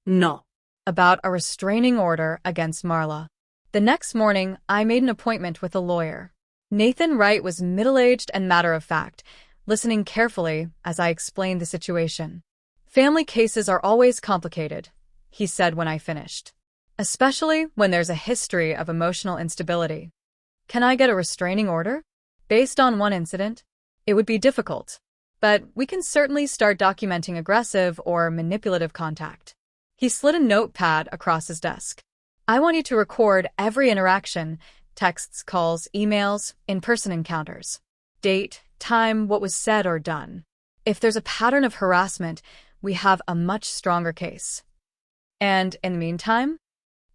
No. About a restraining order against Marla. The next morning, I made an appointment with a lawyer. Nathan Wright was middle-aged and matter-of-fact, listening carefully as I explained the situation. Family cases are always complicated, he said when I finished. Especially when there's a history of emotional instability. Can I get a restraining order? Based on one incident? It would be difficult. But we can certainly start documenting aggressive or manipulative contact. He slid a notepad across his desk. I want you to record every interaction, texts, calls, emails, in-person encounters. Date, time, what was said or done. If there's a pattern of harassment, we have a much stronger case. And in the meantime?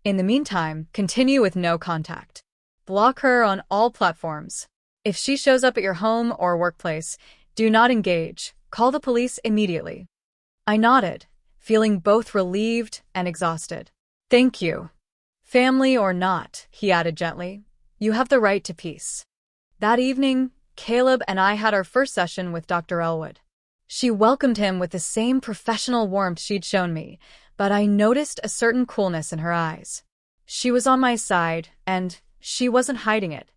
In the meantime, continue with no contact. Block her on all platforms. If she shows up at your home or workplace, do not engage. Call the police immediately. I nodded, feeling both relieved and exhausted. Thank you. Family or not, he added gently, you have the right to peace. That evening, Caleb and I had our first session with Dr. Elwood. She welcomed him with the same professional warmth she'd shown me, but I noticed a certain coolness in her eyes. She was on my side, and she wasn't hiding it.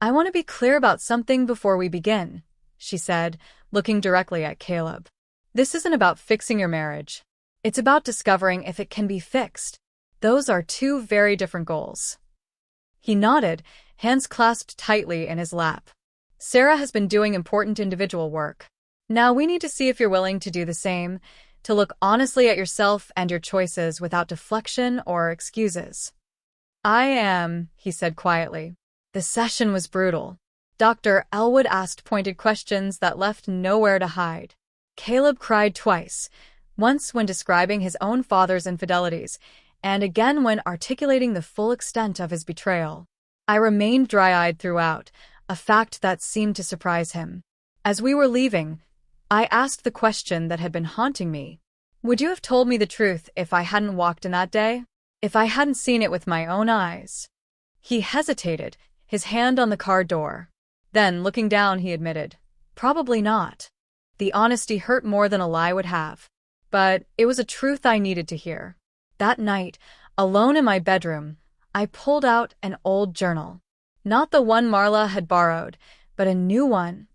I want to be clear about something before we begin, she said, looking directly at Caleb. This isn't about fixing your marriage. It's about discovering if it can be fixed. Those are two very different goals. He nodded, hands clasped tightly in his lap. Sarah has been doing important individual work. Now we need to see if you're willing to do the same, to look honestly at yourself and your choices without deflection or excuses. I am, he said quietly. The session was brutal. Dr. Elwood asked pointed questions that left nowhere to hide. Caleb cried twice, once when describing his own father's infidelities, and again when articulating the full extent of his betrayal. I remained dry-eyed throughout, a fact that seemed to surprise him. As we were leaving, I asked the question that had been haunting me. Would you have told me the truth if I hadn't walked in that day? If I hadn't seen it with my own eyes? He hesitated, his hand on the car door. Then, looking down, he admitted, probably not. The honesty hurt more than a lie would have. But it was a truth I needed to hear. That night, alone in my bedroom, I pulled out an old journal. Not the one Marla had borrowed, but a new one.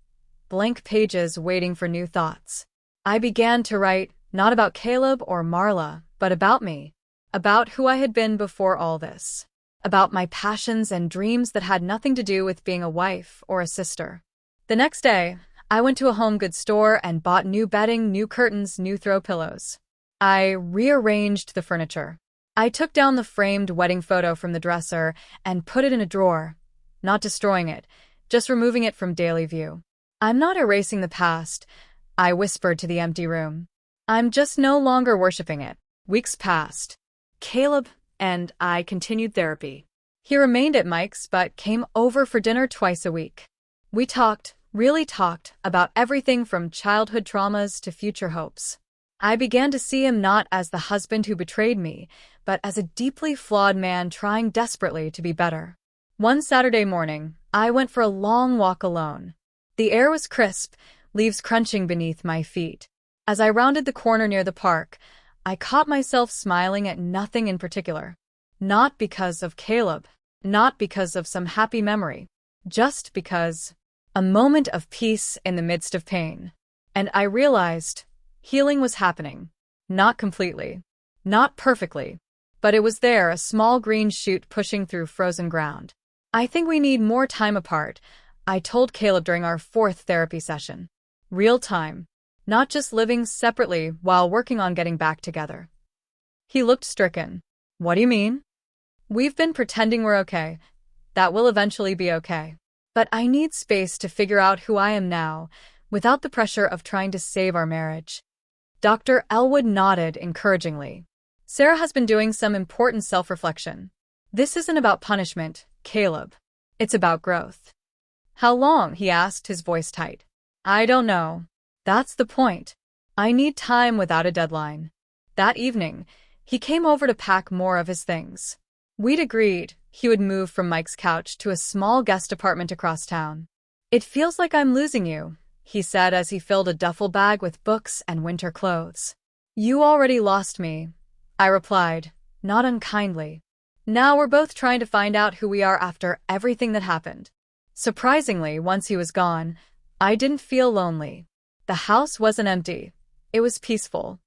Blank pages waiting for new thoughts. I began to write, not about Caleb or Marla, but about me. About who I had been before all this. About my passions and dreams that had nothing to do with being a wife or a sister. The next day, I went to a home goods store and bought new bedding, new curtains, new throw pillows. I rearranged the furniture. I took down the framed wedding photo from the dresser and put it in a drawer, not destroying it, just removing it from daily view. I'm not erasing the past, I whispered to the empty room. I'm just no longer worshiping it. Weeks passed. Caleb and I continued therapy. He remained at Mike's but came over for dinner twice a week. We talked, really talked, about everything from childhood traumas to future hopes. I began to see him not as the husband who betrayed me, but as a deeply flawed man trying desperately to be better. One Saturday morning, I went for a long walk alone. The air was crisp, leaves crunching beneath my feet. As I rounded the corner near the park, I caught myself smiling at nothing in particular. Not because of Caleb, not because of some happy memory, just because. A moment of peace in the midst of pain. And I realized healing was happening. Not completely. Not perfectly. But it was there, a small green shoot pushing through frozen ground. I think we need more time apart, I told Caleb during our fourth therapy session. Real time. Not just living separately while working on getting back together. He looked stricken. What do you mean? We've been pretending we're okay. That will eventually be okay. But I need space to figure out who I am now, without the pressure of trying to save our marriage. Dr. Elwood nodded encouragingly. Sarah has been doing some important self-reflection. This isn't about punishment, Caleb. It's about growth. How long? He asked, his voice tight. I don't know. That's the point. I need time without a deadline. That evening, he came over to pack more of his things. We'd agreed he would move from Mike's couch to a small guest apartment across town. It feels like I'm losing you, he said as he filled a duffel bag with books and winter clothes. You already lost me, I replied, not unkindly. Now we're both trying to find out who we are after everything that happened. Surprisingly, once he was gone, I didn't feel lonely. The house wasn't empty. It was peaceful.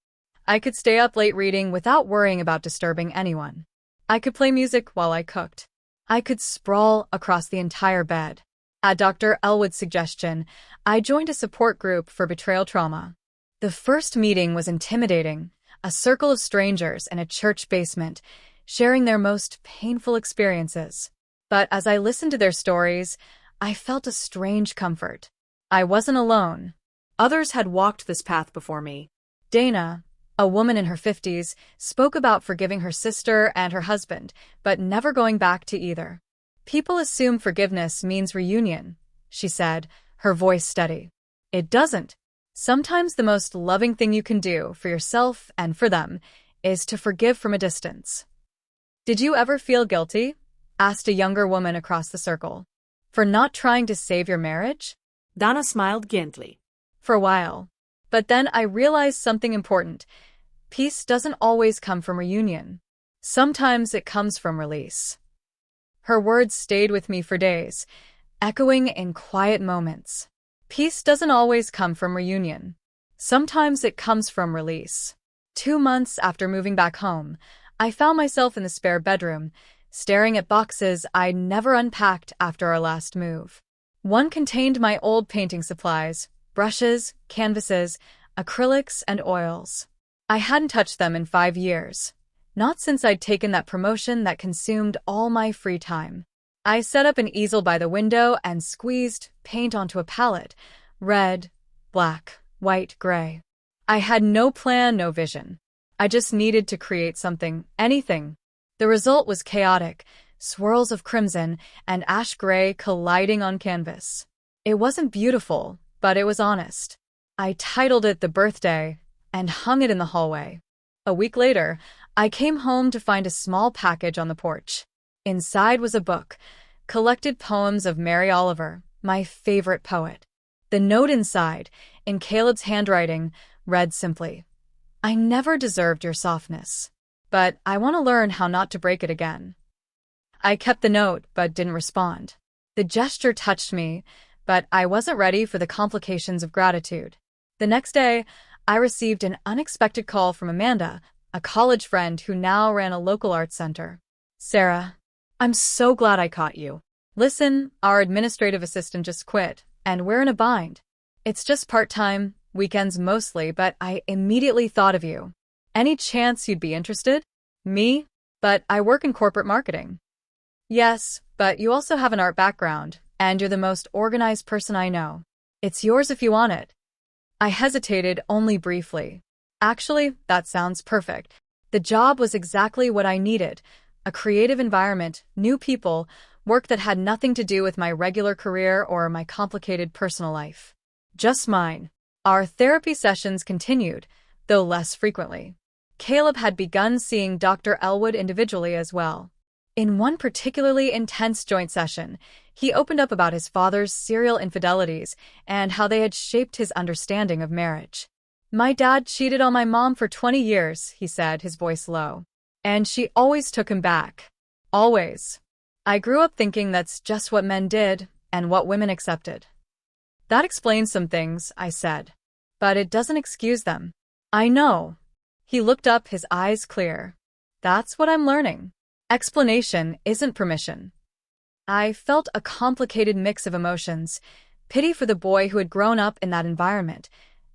I could stay up late reading without worrying about disturbing anyone. I could play music while I cooked. I could sprawl across the entire bed. At Dr. Elwood's suggestion, I joined a support group for betrayal trauma. The first meeting was intimidating, a circle of strangers in a church basement, sharing their most painful experiences. But as I listened to their stories, I felt a strange comfort. I wasn't alone. Others had walked this path before me. Dana, a woman in her 50s, spoke about forgiving her sister and her husband, but never going back to either. People assume forgiveness means reunion, she said, her voice steady. It doesn't. Sometimes the most loving thing you can do for yourself and for them is to forgive from a distance. Did you ever feel guilty? Asked a younger woman across the circle. For not trying to save your marriage? Dana smiled gently. For a while. But then I realized something important. Peace doesn't always come from reunion. Sometimes it comes from release. Her words stayed with me for days, echoing in quiet moments. Peace doesn't always come from reunion. Sometimes it comes from release. 2 months after moving back home, I found myself in the spare bedroom, staring at boxes I'd never unpacked after our last move. One contained my old painting supplies, brushes, canvases, acrylics, and oils. I hadn't touched them in 5 years. Not since I'd taken that promotion that consumed all my free time. I set up an easel by the window and squeezed paint onto a palette. Red, black, white, gray. I had no plan, no vision. I just needed to create something, anything. The result was chaotic, swirls of crimson and ash gray colliding on canvas. It wasn't beautiful, but it was honest. I titled it The Birthday and hung it in the hallway. A week later, I came home to find a small package on the porch. Inside was a book, collected poems of Mary Oliver, my favorite poet. The note inside, in Caleb's handwriting, read simply, I never deserved your softness, but I want to learn how not to break it again. I kept the note, but didn't respond. The gesture touched me, but I wasn't ready for the complications of gratitude. The next day, I received an unexpected call from Amanda, a college friend who now ran a local arts center. Sarah, I'm so glad I caught you. Listen, our administrative assistant just quit, and we're in a bind. It's just part-time, weekends mostly, but I immediately thought of you. Any chance you'd be interested? Me? But I work in corporate marketing. Yes, but you also have an art background, and you're the most organized person I know. It's yours if you want it. I hesitated only briefly. Actually, that sounds perfect. The job was exactly what I needed. A creative environment, new people, work that had nothing to do with my regular career or my complicated personal life. Just mine. Our therapy sessions continued, though less frequently. Caleb had begun seeing Dr. Elwood individually as well. In one particularly intense joint session, he opened up about his father's serial infidelities and how they had shaped his understanding of marriage. My dad cheated on my mom for 20 years, he said, his voice low. And she always took him back. Always. I grew up thinking that's just what men did and what women accepted. That explains some things, I said. But it doesn't excuse them. I know. He looked up, his eyes clear. That's what I'm learning. Explanation isn't permission. I felt a complicated mix of emotions. Pity for the boy who had grown up in that environment.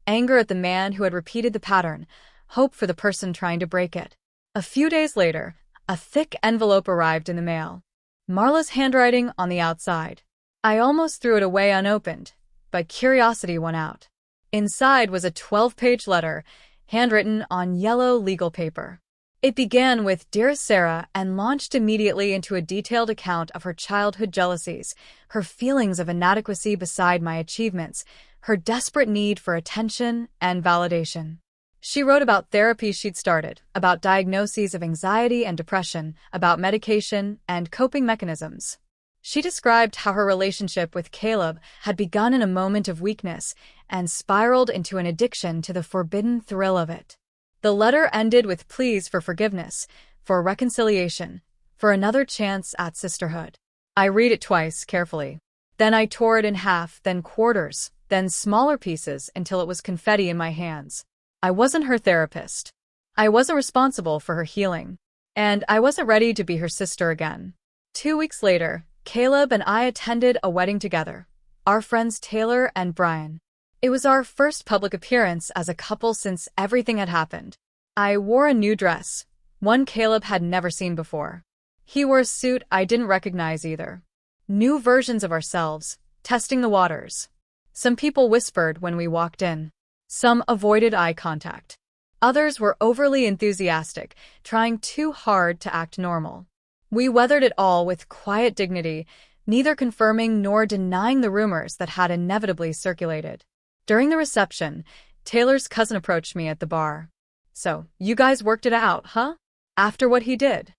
Anger at the man who had repeated the pattern. Hope for the person trying to break it. A few days later, a thick envelope arrived in the mail. Marla's handwriting on the outside. I almost threw it away unopened, but curiosity won out. Inside was a 12-page letter, handwritten on yellow legal paper. It began with Dearest Sarah and launched immediately into a detailed account of her childhood jealousies, her feelings of inadequacy beside my achievements, her desperate need for attention and validation. She wrote about therapy she'd started, about diagnoses of anxiety and depression, about medication and coping mechanisms. She described how her relationship with Caleb had begun in a moment of weakness and spiraled into an addiction to the forbidden thrill of it. The letter ended with pleas for forgiveness, for reconciliation, for another chance at sisterhood. I read it twice, carefully. Then I tore it in half, then quarters, then smaller pieces until it was confetti in my hands. I wasn't her therapist. I wasn't responsible for her healing. And I wasn't ready to be her sister again. 2 weeks later, Caleb and I attended a wedding together, our friends Taylor and Brian. It was our first public appearance as a couple since everything had happened. I wore a new dress, one Caleb had never seen before. He wore a suit I didn't recognize either. New versions of ourselves, testing the waters. Some people whispered when we walked in. Some avoided eye contact. Others were overly enthusiastic, trying too hard to act normal. We weathered it all with quiet dignity, neither confirming nor denying the rumors that had inevitably circulated. During the reception, Taylor's cousin approached me at the bar. "So, you guys worked it out, huh? After what he did?"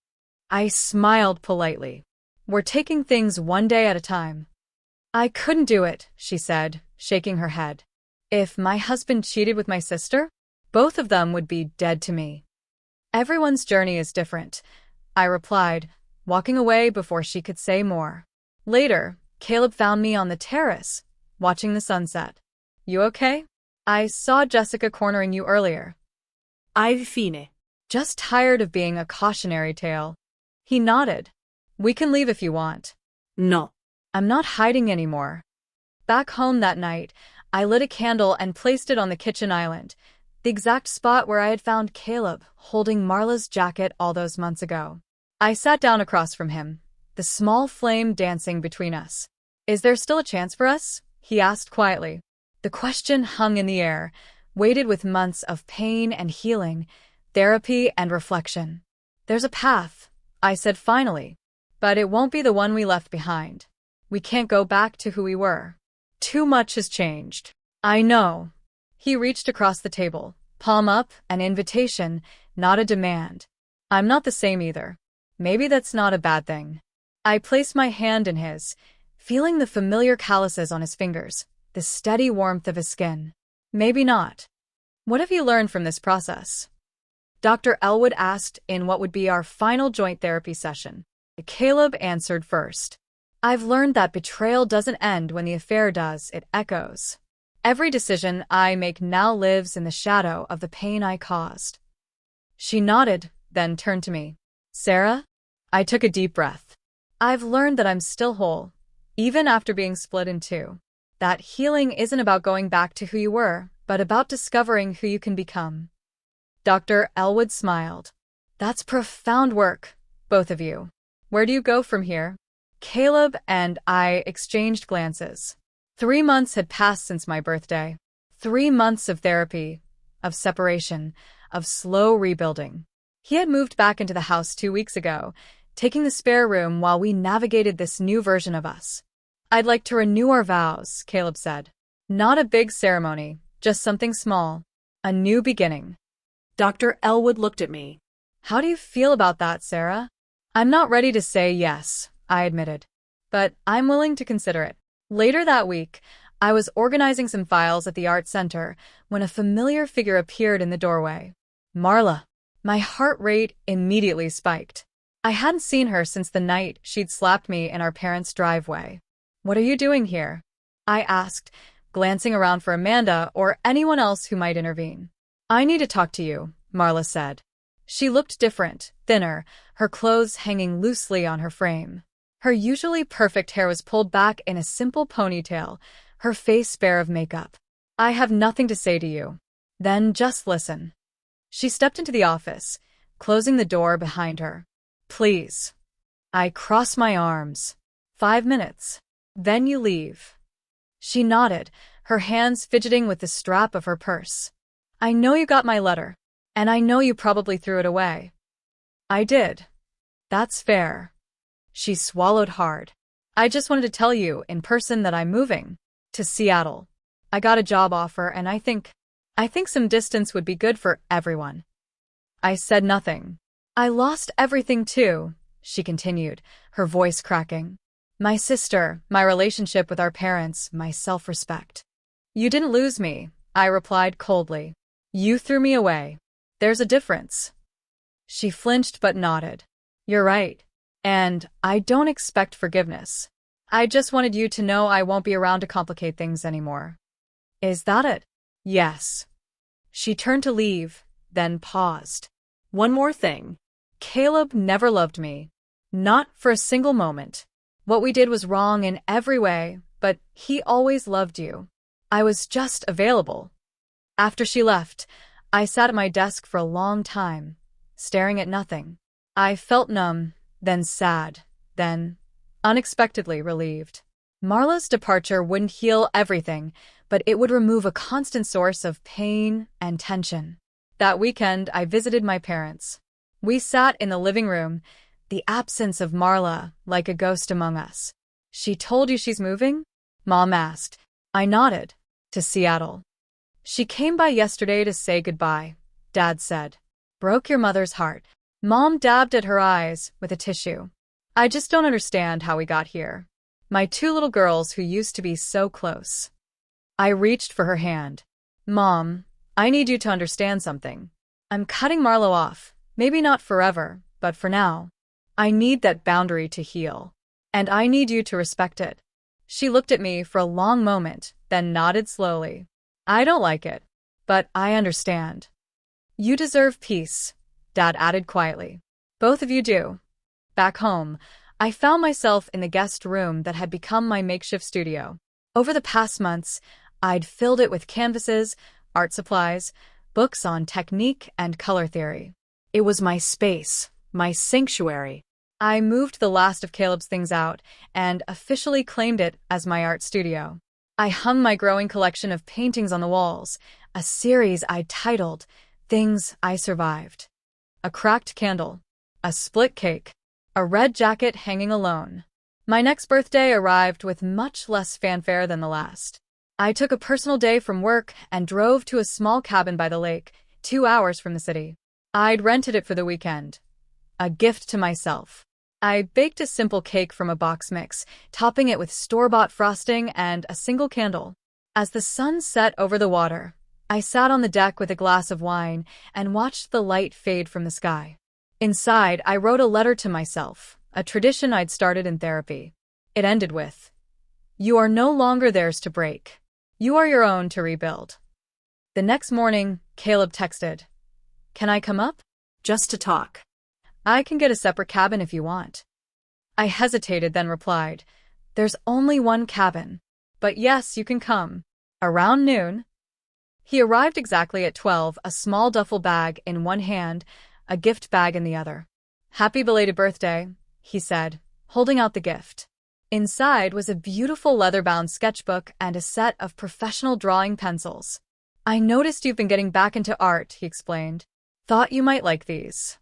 I smiled politely. "We're taking things one day at a time." "I couldn't do it," she said, shaking her head. "If my husband cheated with my sister, both of them would be dead to me." "Everyone's journey is different," I replied, walking away before she could say more. Later, Caleb found me on the terrace, watching the sunset. "You okay? I saw Jessica cornering you earlier." "I've fine." "Just tired of being a cautionary tale." He nodded. "We can leave if you want." "No." "I'm not hiding anymore." Back home that night, I lit a candle and placed it on the kitchen island, the exact spot where I had found Caleb holding Marla's jacket all those months ago. I sat down across from him, the small flame dancing between us. "Is there still a chance for us?" he asked quietly. The question hung in the air, weighted with months of pain and healing, therapy and reflection. "There's a path," I said finally, "but it won't be the one we left behind. We can't go back to who we were. Too much has changed." "I know." He reached across the table, palm up, an invitation, not a demand. "I'm not the same either. Maybe that's not a bad thing." I placed my hand in his, feeling the familiar calluses on his fingers, the steady warmth of his skin. "Maybe not." "What have you learned from this process?" Dr. Elwood asked in what would be our final joint therapy session. Caleb answered first. "I've learned that betrayal doesn't end when the affair does, it echoes. Every decision I make now lives in the shadow of the pain I caused." She nodded, then turned to me. "Sarah?" I took a deep breath. "I've learned that I'm still whole, even after being split in two. That healing isn't about going back to who you were, but about discovering who you can become." Dr. Elwood smiled. "That's profound work, both of you. Where do you go from here?" Caleb and I exchanged glances. 3 months had passed since my birthday. 3 months of therapy, of separation, of slow rebuilding. He had moved back into the house 2 weeks ago, taking the spare room while we navigated this new version of us. "I'd like to renew our vows," Caleb said. "Not a big ceremony, just something small. A new beginning." Dr. Elwood looked at me. "How do you feel about that, Sarah?" "I'm not ready to say yes," I admitted. "But I'm willing to consider it." Later that week, I was organizing some files at the art center when a familiar figure appeared in the doorway. Marla. My heart rate immediately spiked. I hadn't seen her since the night she'd slapped me in our parents' driveway. "What are you doing here?" I asked, glancing around for Amanda or anyone else who might intervene. "I need to talk to you," Marla said. She looked different, thinner, her clothes hanging loosely on her frame. Her usually perfect hair was pulled back in a simple ponytail, her face bare of makeup. "I have nothing to say to you." "Then just listen." She stepped into the office, closing the door behind her. "Please." I crossed my arms. 5 minutes. Then you leave." She nodded, her hands fidgeting with the strap of her purse. "I know you got my letter, and I know you probably threw it away." "I did." "That's fair." She swallowed hard. "I just wanted to tell you in person that I'm moving to Seattle. I got a job offer and I think some distance would be good for everyone." I said nothing. "I lost everything too," she continued, her voice cracking. "My sister, my relationship with our parents, my self-respect." "You didn't lose me," I replied coldly. "You threw me away. There's a difference." She flinched but nodded. "You're right. And I don't expect forgiveness. I just wanted you to know I won't be around to complicate things anymore." "Is that it?" "Yes." She turned to leave, then paused. "One more thing. Caleb never loved me. Not for a single moment. What we did was wrong in every way, but he always loved you. I was just available." After she left, I sat at my desk for a long time, staring at nothing. I felt numb, then sad, then unexpectedly relieved. Marla's departure wouldn't heal everything, but it would remove a constant source of pain and tension. That weekend, I visited my parents. We sat in the living room, the absence of Marla like a ghost among us. She told you she's moving? Mom asked. I nodded. To Seattle. She came by yesterday to say goodbye, Dad said. Broke your mother's heart. Mom dabbed at her eyes with a tissue. I just don't understand how we got here. My two little girls who used to be so close. I reached for her hand. Mom, I need you to understand something. I'm cutting Marlo off. Maybe not forever, but for now. I need that boundary to heal. And I need you to respect it. She looked at me for a long moment, then nodded slowly. I don't like it, but I understand. You deserve peace, Dad added quietly. Both of you do. Back home, I found myself in the guest room that had become my makeshift studio. Over the past months, I'd filled it with canvases, art supplies, books on technique and color theory. It was my space, my sanctuary. I moved the last of Caleb's things out and officially claimed it as my art studio. I hung my growing collection of paintings on the walls, a series I'd titled Things I Survived. A cracked candle, a split cake, a red jacket hanging alone. My next birthday arrived with much less fanfare than the last. I took a personal day from work and drove to a small cabin by the lake, 2 hours from the city. I'd rented it for the weekend. A gift to myself. I baked a simple cake from a box mix, topping it with store-bought frosting and a single candle. As the sun set over the water, I sat on the deck with a glass of wine and watched the light fade from the sky. Inside, I wrote a letter to myself, a tradition I'd started in therapy. It ended with, "You are no longer theirs to break. You are your own to rebuild." The next morning, Caleb texted, "Can I come up?" Just to talk. "I can get a separate cabin if you want." I hesitated, then replied, "There's only one cabin. But yes, you can come. Around noon." He arrived exactly at 12, a small duffel bag in one hand, a gift bag in the other. "Happy belated birthday," he said, holding out the gift. Inside was a beautiful leather-bound sketchbook and a set of professional drawing pencils. "I noticed you've been getting back into art," he explained. "Thought you might like these."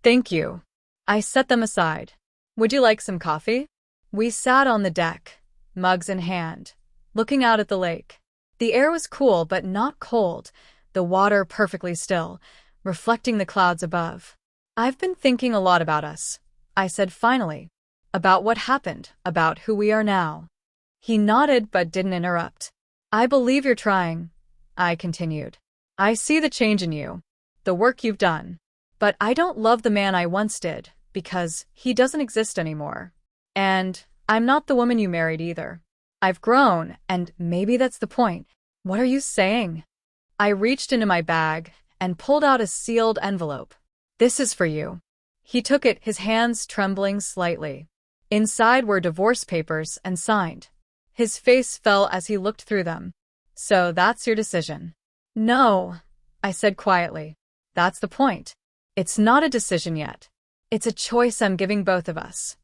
"Thank you." I set them aside. "Would you like some coffee?" We sat on the deck, mugs in hand, looking out at the lake. The air was cool but not cold, the water perfectly still, reflecting the clouds above. "I've been thinking a lot about us," I said finally. "About what happened, about who we are now." He nodded but didn't interrupt. "I believe you're trying," I continued. "I see the change in you, the work you've done. But I don't love the man I once did, because he doesn't exist anymore. And I'm not the woman you married either. I've grown, and maybe that's the point." "What are you saying?" I reached into my bag and pulled out a sealed envelope. "This is for you." He took it, his hands trembling slightly. Inside were divorce papers and signed. His face fell as he looked through them. "So that's your decision?" "No," I said quietly. "That's the point. It's not a decision yet. It's a choice I'm giving both of us."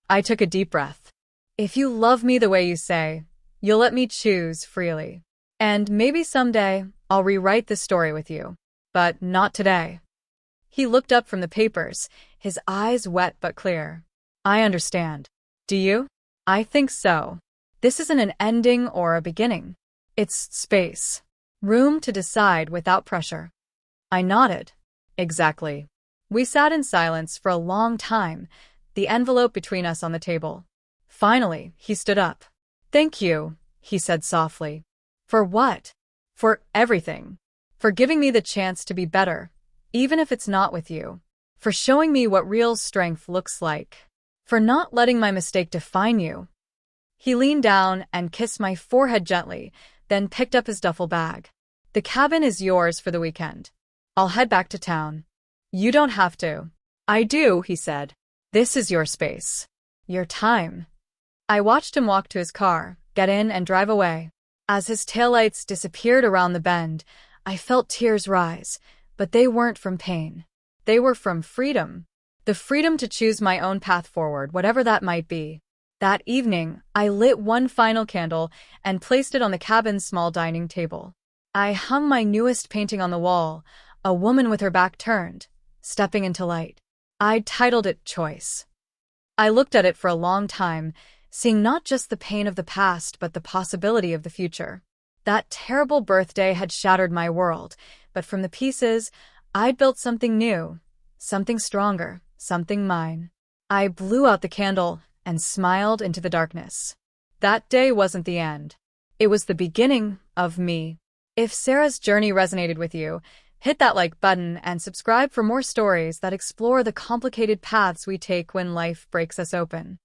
I took a deep breath. "If you love me the way you say, you'll let me choose freely. And maybe someday I'll rewrite this story with you. But not today." He looked up from the papers, his eyes wet but clear. "I understand. Do you?" "I think so. This isn't an ending or a beginning. It's space. Room to decide without pressure." I nodded. "Exactly." We sat in silence for a long time, the envelope between us on the table. Finally, he stood up. "Thank you," he said softly. "For what?" "For everything. For giving me the chance to be better, even if it's not with you. For showing me what real strength looks like. For not letting my mistake define you." He leaned down and kissed my forehead gently, then picked up his duffel bag. "The cabin is yours for the weekend. I'll head back to town." "You don't have to." "I do," he said. "This is your space. Your time." I watched him walk to his car, get in and drive away. As his taillights disappeared around the bend, I felt tears rise, but they weren't from pain. They were from freedom. The freedom to choose my own path forward, whatever that might be. That evening, I lit one final candle and placed it on the cabin's small dining table. I hung my newest painting on the wall, a woman with her back turned, stepping into light. I'd titled it Choice. I looked at it for a long time, seeing not just the pain of the past but the possibility of the future. That terrible birthday had shattered my world, but from the pieces, I'd built something new, something stronger, something mine. I blew out the candle and smiled into the darkness. That day wasn't the end. It was the beginning of me. If Sarah's journey resonated with you, hit that like button and subscribe for more stories that explore the complicated paths we take when life breaks us open.